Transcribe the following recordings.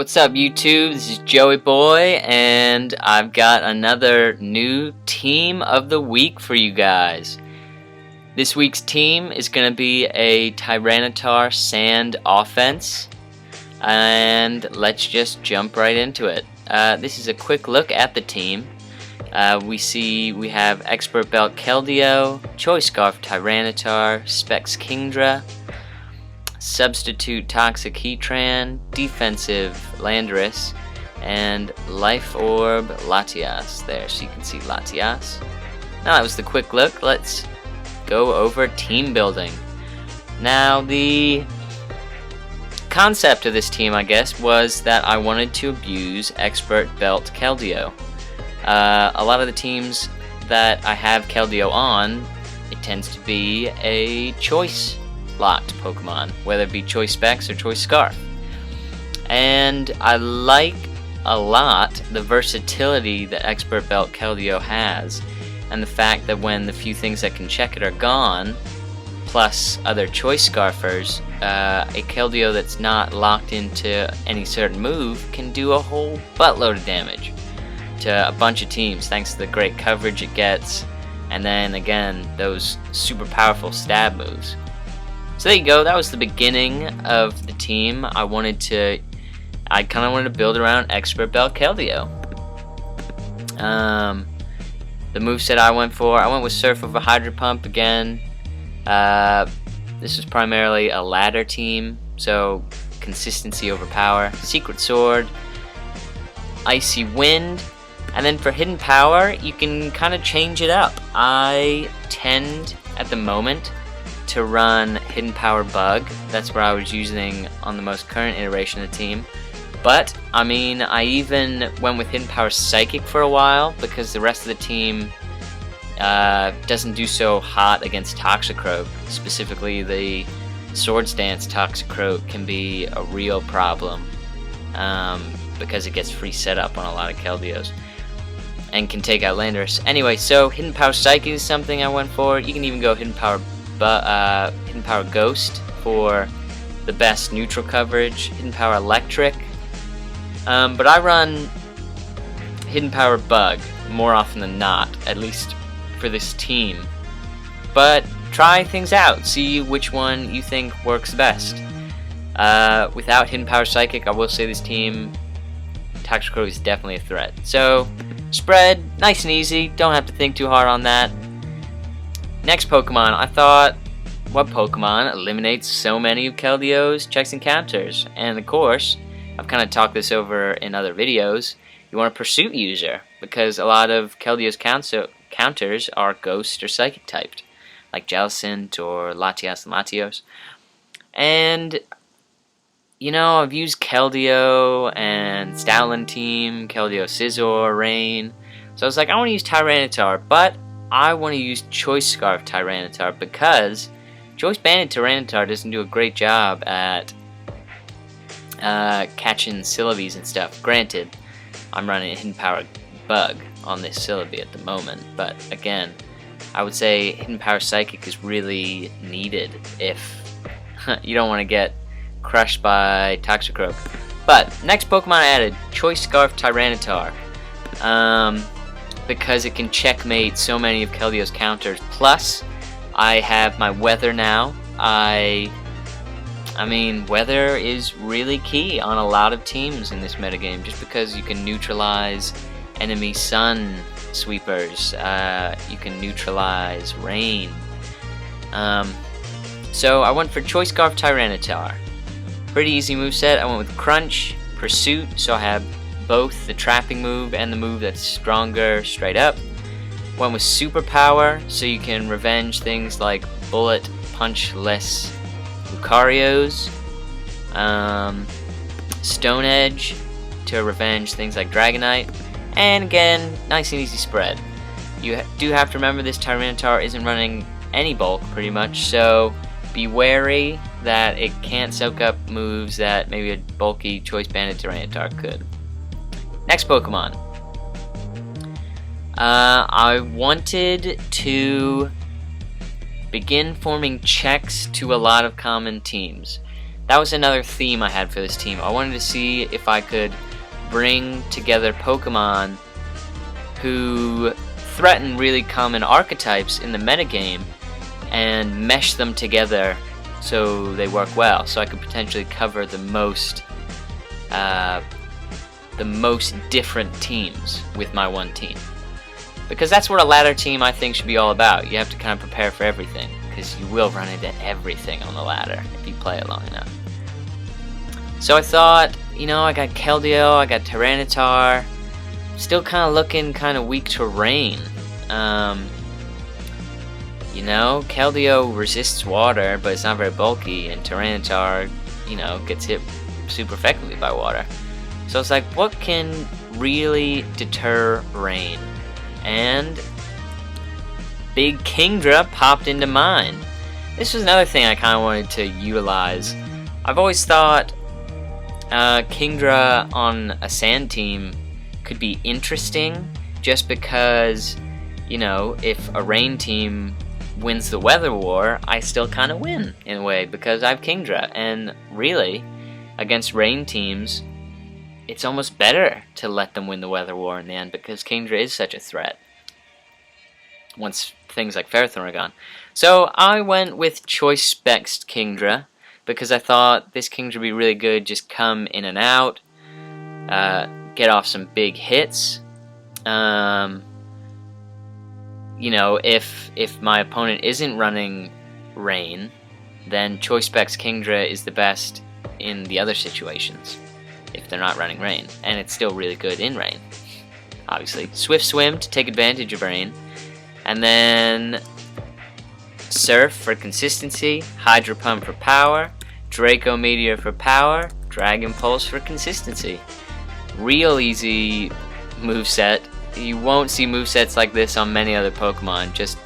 What's up, YouTube? This is Joey Boy, and I've got another new team of the week for you guys. This week's team is going to be a Tyranitar Sand offense, and let's just jump right into it. This is a quick look at the team. We have Expert Belt Keldeo, Choice Scarf Tyranitar, Specs Kingdra, Substitute Toxic Heatran, Defensive Landorus, and Life Orb Latias. There, so you can see Latias. Now that was the quick look. Let's go over team building. Now the concept of this team, I guess, was that I wanted to abuse Expert Belt Keldeo. A lot of the teams that I have Keldeo on, it tends to be a choice locked Pokemon, whether it be Choice Specs or Choice Scarf. And I like a lot the versatility that Expert Belt Keldeo has, and the fact that when the few things that can check it are gone, plus other Choice Scarfers, a Keldeo that's not locked into any certain move can do a whole buttload of damage to a bunch of teams thanks to the great coverage it gets, and then again those super powerful stab moves. So there you go, that was the beginning of the team. I kind of wanted to build around Expert Belt Keldeo. The moveset I went with Surf over Hydro Pump again. This is primarily a ladder team, so consistency over power. Secret Sword, Icy Wind, and then for hidden power, you can kind of change it up. I tend, at the moment, to run Hidden Power Bug. That's what I was using on the most current iteration of the team. But, I mean, I even went with Hidden Power Psychic for a while because the rest of the team doesn't do so hot against Toxicroak. Specifically, the Swords Dance Toxicroak can be a real problem because it gets free setup on a lot of Keldeos and can take out Landorus. Anyway, so Hidden Power Psychic is something I went for. You can even go Hidden Power Ghost for the best neutral coverage, Hidden Power Electric, but I run Hidden Power Bug more often than not, at least for this team. But try things out, see which one you think works best. Without Hidden Power Psychic, I will say this team, Toxicroak is definitely a threat. So spread, nice and easy, don't have to think too hard on that. Next Pokemon, I thought, what Pokemon eliminates so many of Keldeo's checks and counters? And of course, I've kind of talked this over in other videos, you want a Pursuit user, because a lot of Keldeo's counters are Ghost or Psychic typed, like Jellicent or Latias and Latios. And, you know, I've used Keldeo and Stoutland Team, Keldeo Scizor, Rain, so I was like, I want to use Tyranitar, but I want to use Choice Scarf Tyranitar because Choice Banded Tyranitar doesn't do a great job at catching Syllabies and stuff. Granted, I'm running a Hidden Power Bug on this Syllabi at the moment, but again, I would say Hidden Power Psychic is really needed if you don't want to get crushed by Toxicroak. But next Pokemon I added, Choice Scarf Tyranitar. Because it can checkmate so many of Keldeo's counters. Plus, I have my weather now. I mean, weather is really key on a lot of teams in this metagame, just because you can neutralize enemy sun sweepers. You can neutralize rain. So I went for Choice Scarf Tyranitar. Pretty easy moveset. I went with Crunch, Pursuit, so I have both the trapping move and the move that's stronger straight up. Went with Superpower, so you can revenge things like Bullet Punch-less Lucarios. Stone Edge to revenge things like Dragonite. And again, nice and easy spread. You do have to remember this Tyranitar isn't running any bulk pretty much, so be wary that it can't soak up moves that maybe a bulky Choice Banded Tyranitar could. Next Pokemon. I wanted to begin forming checks to a lot of common teams. that was another theme I had for this team. I wanted to see if I could bring together Pokemon who threaten really common archetypes in the metagame and mesh them together so they work well, so I could potentially cover the most different teams with my one team. Because that's what a ladder team I think should be all about. You have to kind of prepare for everything, because you will run into everything on the ladder if you play it long enough. So I thought, you know, I got Keldeo, I got Tyranitar, still kind of looking kind of weak to rain. You know, Keldeo resists water, but it's not very bulky, and Tyranitar, you know, gets hit super effectively by water. So it's like, what can really deter rain? And Big Kingdra popped into mind. This was another thing I kind of wanted to utilize. I've always thought Kingdra on a sand team could be interesting, just because, you know, if a rain team wins the weather war, I still kind of win in a way, because I have Kingdra. And really, against rain teams, it's almost better to let them win the weather war in the end, because Kingdra is such a threat once things like Ferrothorn are gone. So I went with Choice Specs Kingdra, because I thought this Kingdra would be really good, just come in and out, get off some big hits. You know, if my opponent isn't running rain, then Choice Specs Kingdra is the best in the other situations, if they're not running rain, and it's still really good in rain. Obviously, Swift Swim to take advantage of rain, and then Surf for consistency, Hydro Pump for power, Draco Meteor for power, Dragon Pulse for consistency. Real easy moveset. You won't see movesets like this on many other Pokemon. Just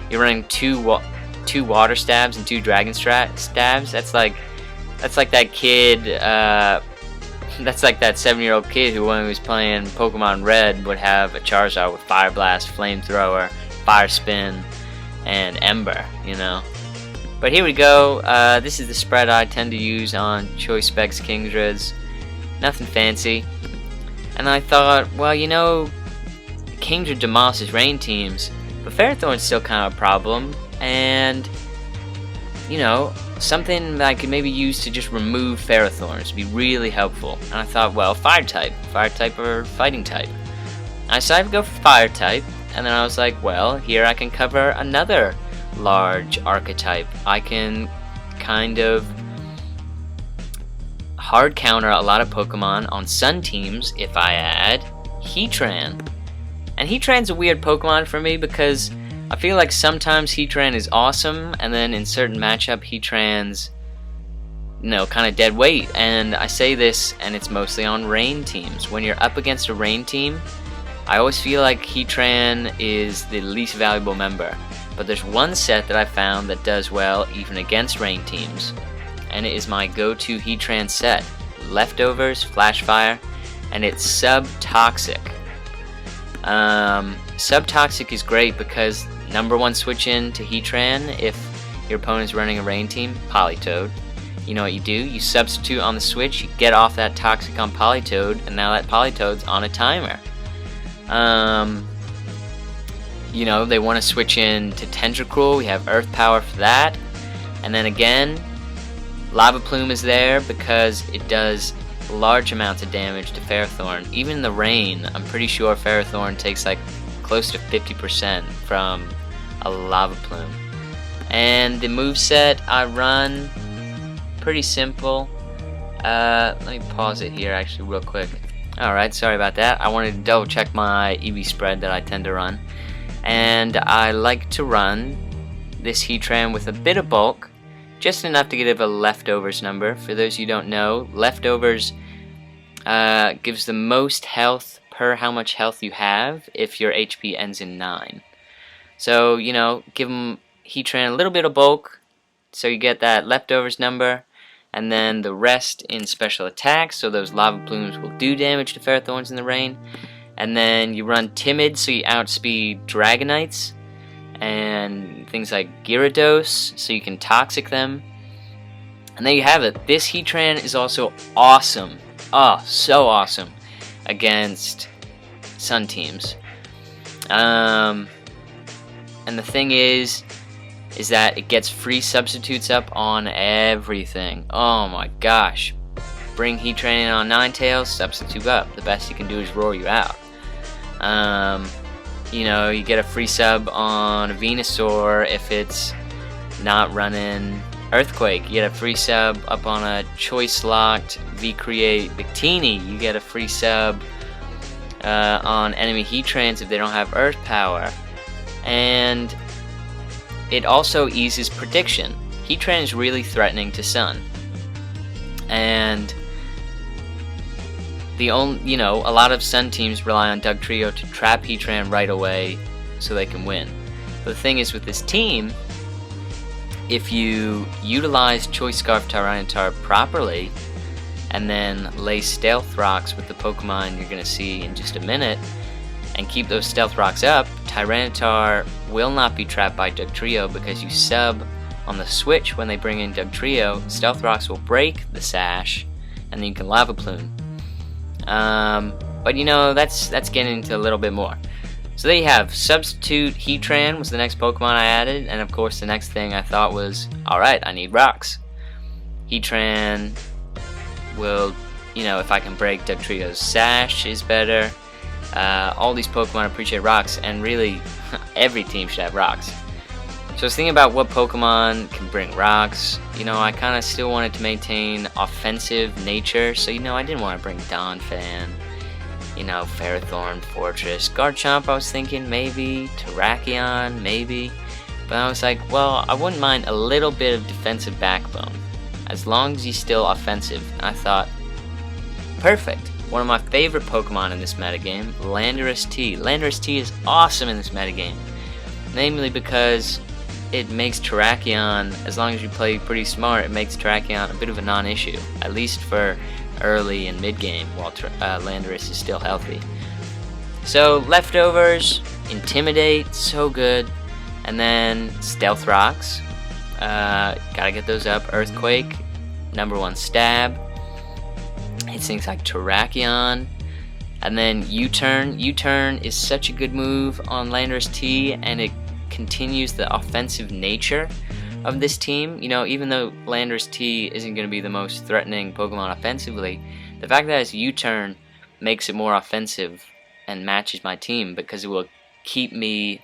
you're running two water stabs and two dragon stabs. That's like that kid. That's like that 7-year-old kid who, when he was playing Pokemon Red, would have a Charizard with Fire Blast, Flamethrower, Fire Spin, and Ember. You know. But here we go. This is the spread I tend to use on Choice Specs Kingdras. Nothing fancy. And I thought, well, you know, Kingdra demolishes rain teams, but Ferrothorn's still kind of a problem, and, you know, something that I could maybe use to just remove Ferrothorns would be really helpful. And I thought, well, Fire type or Fighting type. I decided to go for Fire type, and then I was like, well, here I can cover another large archetype. I can kind of hard counter a lot of Pokemon on Sun teams if I add Heatran. And Heatran's a weird Pokemon for me, because I feel like sometimes Heatran is awesome, and then in certain matchup Heatran's, you know, kind of dead weight. And I say this, and it's mostly on rain teams. When you're up against a rain team, I always feel like Heatran is the least valuable member. But there's one set that I found that does well even against rain teams, and it is my go-to Heatran set. Leftovers, Flash Fire, and it's Sub-Toxic. Sub-Toxic is great because #1 switch in to Heatran if your opponent's running a rain team, Politoed. You know what you do? You substitute on the switch, you get off that Toxic on Politoed, and now that Politoed's on a timer. You know, they want to switch in to Tendricruel, we have Earth Power for that. And then again, Lava Plume is there because it does large amounts of damage to Ferrothorn. Even in the rain, I'm pretty sure Ferrothorn takes like close to 50% from a Lava Plume. And the moveset I run, pretty simple. Let me pause it here actually real quick. Alright, sorry about that. I wanted to double check my EV spread that I tend to run. And I like to run this Heatran with a bit of bulk, just enough to give a Leftovers number. For those you don't know, Leftovers gives the most health per how much health you have if your HP ends in 9. So, you know, give them Heatran a little bit of bulk, so you get that Leftovers number, and then the rest in special attacks, so those Lava Plumes will do damage to Ferrothorns in the rain. And then you run Timid, so you outspeed Dragonites, and things like Gyarados, so you can Toxic them. And there you have it. This Heatran is also awesome. Oh, so awesome against Sun teams. And the thing is that it gets free substitutes up on everything. Oh my gosh. Bring Heatran in on Ninetales, substitute up. The best you can do is roar you out. You know, you get a free sub on a Venusaur if it's not running Earthquake. You get a free sub up on a choice-locked V-Create Victini. You get a free sub on enemy Heatrans if they don't have Earth Power. And it also eases prediction. Heatran is really threatening to Sun. And a lot of Sun teams rely on Dugtrio to trap Heatran right away so they can win. But the thing is with this team, if you utilize Choice Scarf Tyranitar properly, and then lay Stealth Rocks with the Pokemon you're going to see in just a minute, and keep those Stealth Rocks up, Tyranitar will not be trapped by Dugtrio because you sub on the switch when they bring in Dugtrio. Stealth Rocks will break the Sash, and then you can Lava Plume. But you know, that's getting into a little bit more. So there you have, Substitute Heatran was the next Pokemon I added, and of course the next thing I thought was, alright, I need rocks. Heatran will, if I can break Dugtrio's Sash is better. All these Pokemon appreciate rocks, and really, every team should have rocks. So I was thinking about what Pokemon can bring rocks. I kind of still wanted to maintain offensive nature, so I didn't want to bring Donphan. Ferrothorn, Fortress, Garchomp I was thinking maybe, Terrakion maybe, but I was like, well, I wouldn't mind a little bit of defensive backbone, as long as he's still offensive. And I thought, perfect, one of my favorite Pokemon in this metagame, Landorus-T. Landorus-T is awesome in this metagame, namely because it makes Terrakion, as long as you play pretty smart, it makes Terrakion a bit of a non-issue, at least for early and mid-game while Landorus is still healthy. So Leftovers, Intimidate, so good, and then Stealth Rocks, gotta get those up. Earthquake, #1 stab, hits things like Terrakion, and then U-turn. U-turn is such a good move on Landorus-T, and it continues the offensive nature of this team. Even though Landorus-T isn't going to be the most threatening Pokemon offensively, the fact that it's U-turn makes it more offensive and matches my team because it will keep my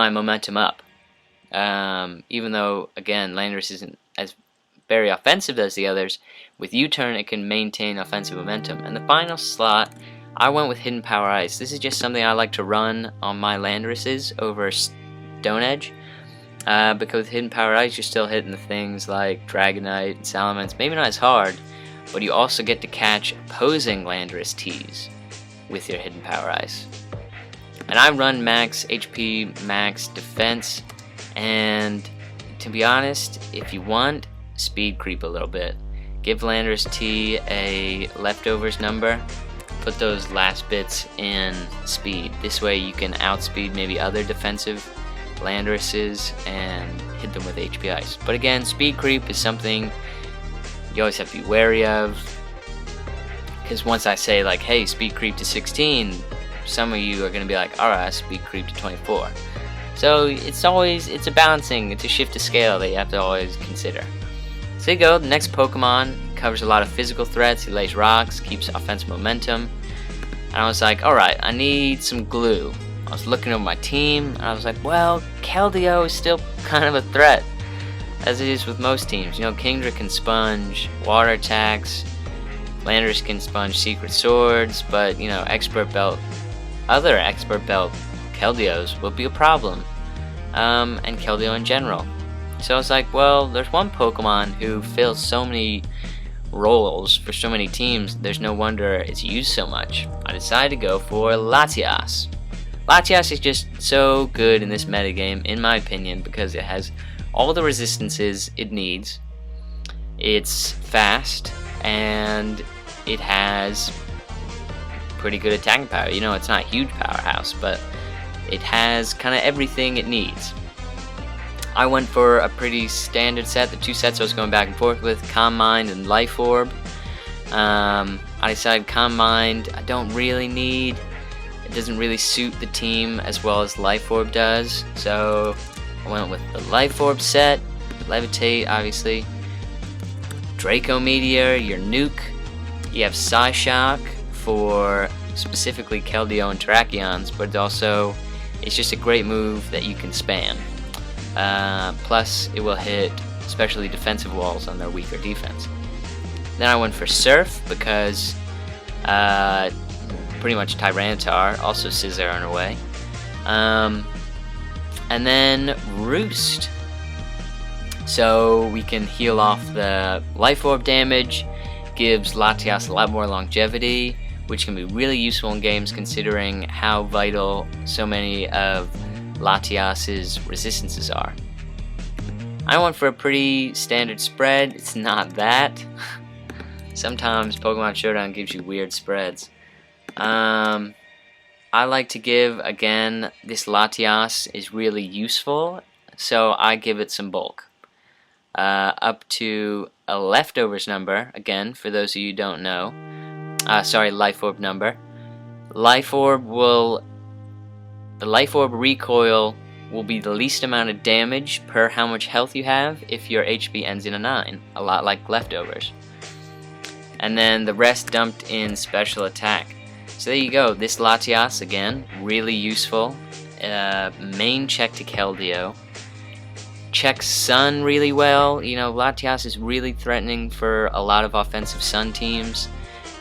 momentum up. Even though, again, Landorus isn't as very offensive as the others, with U-turn it can maintain offensive momentum. And the final slot, I went with Hidden Power Ice. This is just something I like to run on my Landoruses over Stone Edge. Because with Hidden Power Ice, you're still hitting the things like Dragonite and Salamence, maybe not as hard, but you also get to catch opposing Landorus-Ts with your Hidden Power Ice. And I run max HP, max defense, and to be honest, if you want, speed creep a little bit. Give Landorus-T a Leftovers number, put those last bits in speed. This way you can outspeed maybe other defensive Landoruses and hit them with HP Ice. But again, speed creep is something you always have to be wary of, because once I say like, hey, speed creep to 16, some of you are going to be like, alright, speed creep to 24. So it's a balancing, it's a shift to scale that you have to always consider. So there you go, the next Pokemon covers a lot of physical threats, he lays rocks, keeps offensive momentum, and I was like, alright, I need some glue. I was looking over my team, and I was like, well, Keldeo is still kind of a threat, as it is with most teams. Kingdra can sponge water attacks, Landorus can sponge secret swords, but, other expert belt Keldeos will be a problem, and Keldeo in general. So I was like, well, there's one Pokemon who fills so many roles for so many teams, there's no wonder it's used so much. I decided to go for Latias. Latias is just so good in this metagame, in my opinion, because it has all the resistances it needs, it's fast, and it has pretty good attacking power. It's not a huge powerhouse, but it has kind of everything it needs. I went for a pretty standard set. The two sets I was going back and forth with, Calm Mind and Life Orb. I decided Calm Mind I don't really need. It doesn't really suit the team as well as Life Orb does. So I went with the Life Orb set. Levitate, obviously. Draco Meteor, your nuke. You have Psyshock for specifically Keldeo and Terrakions, but it's just a great move that you can spam. Plus, it will hit especially defensive walls on their weaker defense. Then I went for Surf because pretty much Tyranitar, also Scizor in a way. And then Roost. So we can heal off the Life Orb damage, gives Latias a lot more longevity, which can be really useful in games considering how vital so many of Latias's resistances are. I went for a pretty standard spread. It's not that. Sometimes Pokemon Showdown gives you weird spreads. I like to give, again, this Latias is really useful, so I give it some bulk. Up to a Leftovers number, again, for those of you who don't know. Life Orb number. The Life Orb recoil will be the least amount of damage per how much health you have if your HP ends in a 9, a lot like Leftovers. And then the rest dumped in special attack. So there you go, this Latias, again, really useful. Main check to Keldeo. Checks Sun really well. You know, Latias is really threatening for a lot of offensive Sun teams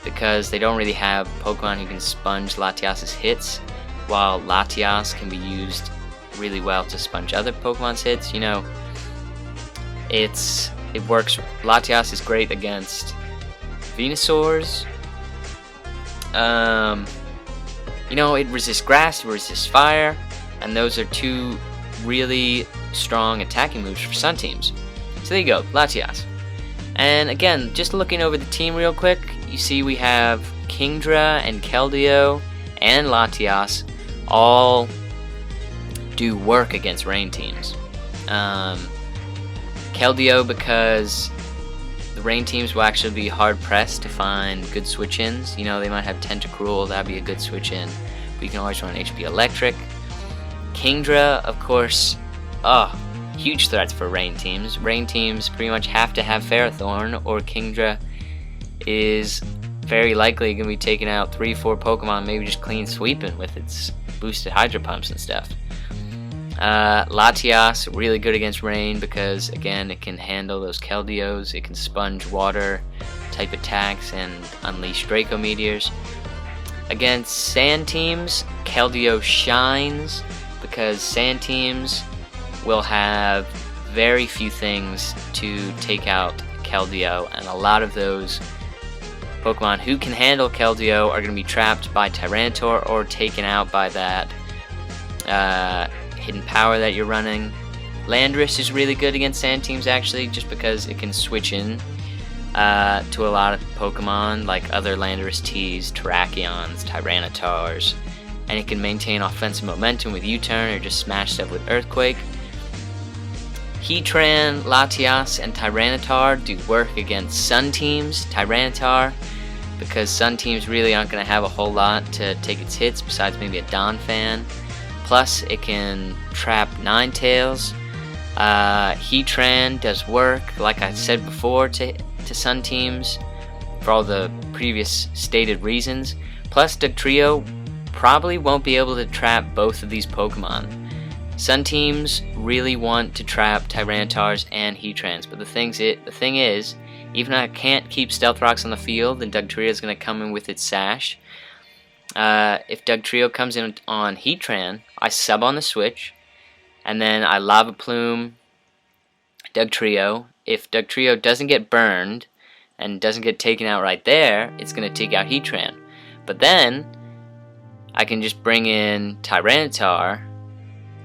because they don't really have Pokemon who can sponge Latias's hits, while Latias can be used really well to sponge other Pokemon's hits. You know, it works. Latias is great against Venusaurs. You know, it resists grass, it resists fire, and those are two really strong attacking moves for Sun teams. So there you go, Latias. And again, just looking over the team real quick, you see we have Kingdra and Keldeo and Latias all do work against rain teams. Keldeo because the rain teams will actually be hard pressed to find good switch-ins. You know, they might have Tentacruel, that'd be a good switch-in, but you can always run HP Electric. Kingdra, of course, huge threats for rain teams. Rain teams pretty much have to have Ferrothorn, or Kingdra is very likely going to be taking out 3-4 Pokemon, maybe just clean sweeping with its boosted Hydro Pumps and stuff. Latias, really good against rain because, again, it can handle those Keldeos, it can sponge water type attacks and unleash Draco Meteors. Against sand teams, Keldeo shines because sand teams will have very few things to take out Keldeo, and a lot of those Pokemon who can handle Keldeo are going to be trapped by Tyranitar or taken out by that hidden power that you're running. Landorus is really good against sand teams actually, just because it can switch in to a lot of Pokemon like other Landorus-Ts, Terrakions, Tyranitars, and it can maintain offensive momentum with U-turn or just smash stuff with Earthquake. Heatran, Latias, and Tyranitar do work against Sun teams. Tyranitar, because Sun teams really aren't going to have a whole lot to take its hits besides maybe a Donphan. Plus, it can trap Ninetales. Heatran does work, like I said before, to Sun teams for all the previous stated reasons. Plus, Dugtrio probably won't be able to trap both of these Pokemon. Sun teams really want to trap Tyranitars and Heatrans, but the thing is, even if I can't keep Stealth Rocks on the field, then Dugtrio is going to come in with its Sash. If Dugtrio comes in on Heatran, I sub on the switch, and then I Lava Plume Dugtrio. If Dugtrio doesn't get burned and doesn't get taken out right there, it's going to take out Heatran. But then I can just bring in Tyranitar,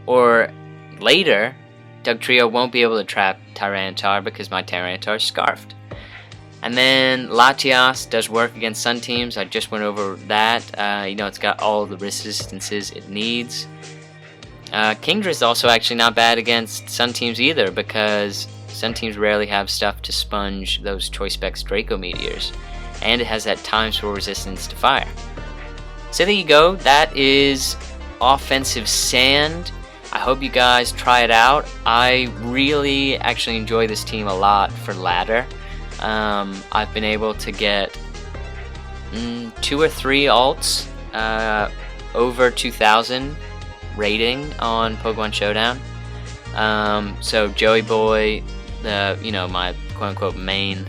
or later Dugtrio won't be able to trap Tyranitar because my Tyranitar is Scarfed. And then Latias does work against Sun teams. I just went over that. You know, it's got all the resistances it needs. Kingdra is also actually not bad against Sun teams either, because Sun teams rarely have stuff to sponge those Choice Specs Draco Meteors, and it has that times 4 resistance to fire. So there you go, that is Offensive Sand. I hope you guys try it out. I really actually enjoy this team a lot for ladder. I've been able to get 2 or 3 alts over 2,000 rating on Pokemon Showdown. So Joey Boy, my quote-unquote main,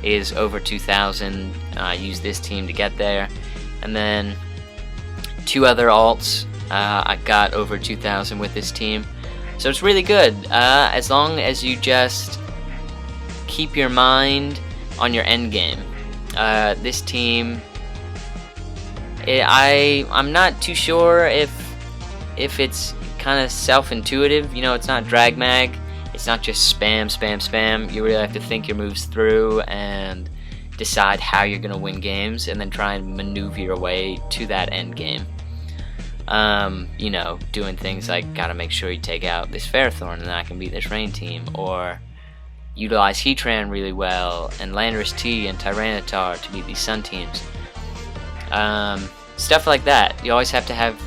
is over 2,000. I use this team to get there, and then 2 other alts I got over 2,000 with this team. So it's really good, as long as you just keep your mind on your end game. This team, I'm not too sure if it's kind of self-intuitive. It's not drag mag, it's not just spam. You really have to think your moves through and decide how you're gonna win games, and then try and maneuver your way to that end game. Doing things like gotta make sure you take out this Ferrothorn and then I can beat this Rain team, or utilize Heatran really well and Landorus-T and Tyranitar to beat these Sun teams. Stuff like that. You always have to have,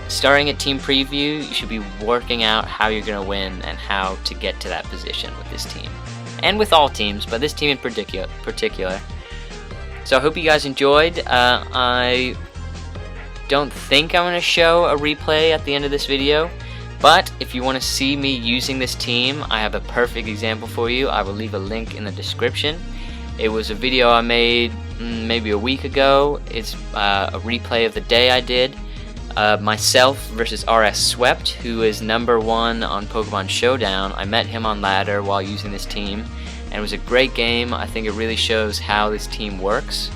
starting at team preview, you should be working out how you're gonna win and how to get to that position with this team, and with all teams, but this team in particular. So I hope you guys enjoyed. I don't think I'm going to show a replay at the end of this video, but if you want to see me using this team, I have a perfect example for you. I will leave a link in the description. It was a video I made maybe a week ago. It's a replay of the day I did. Myself versus RS Swept, who is #1 on Pokemon Showdown. I met him on ladder while using this team, and it was a great game. I think it really shows how this team works,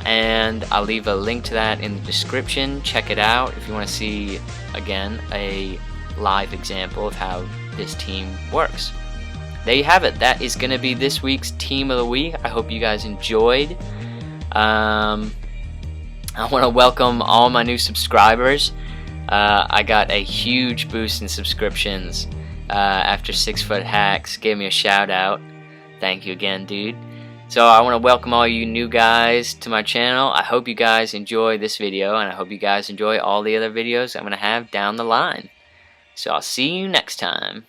and I'll leave a link to that in the description. Check it out if you want to see, again, a live example of how this team works. There you have it. That is going to be this week's Team of the Week. I hope you guys enjoyed. I want to welcome all my new subscribers. I got a huge boost in subscriptions after 6foot Hacks gave me a shout out. Thank you again, dude. So I want to welcome all you new guys to my channel. I hope you guys enjoy this video, and I hope you guys enjoy all the other videos I'm going to have down the line. So I'll see you next time.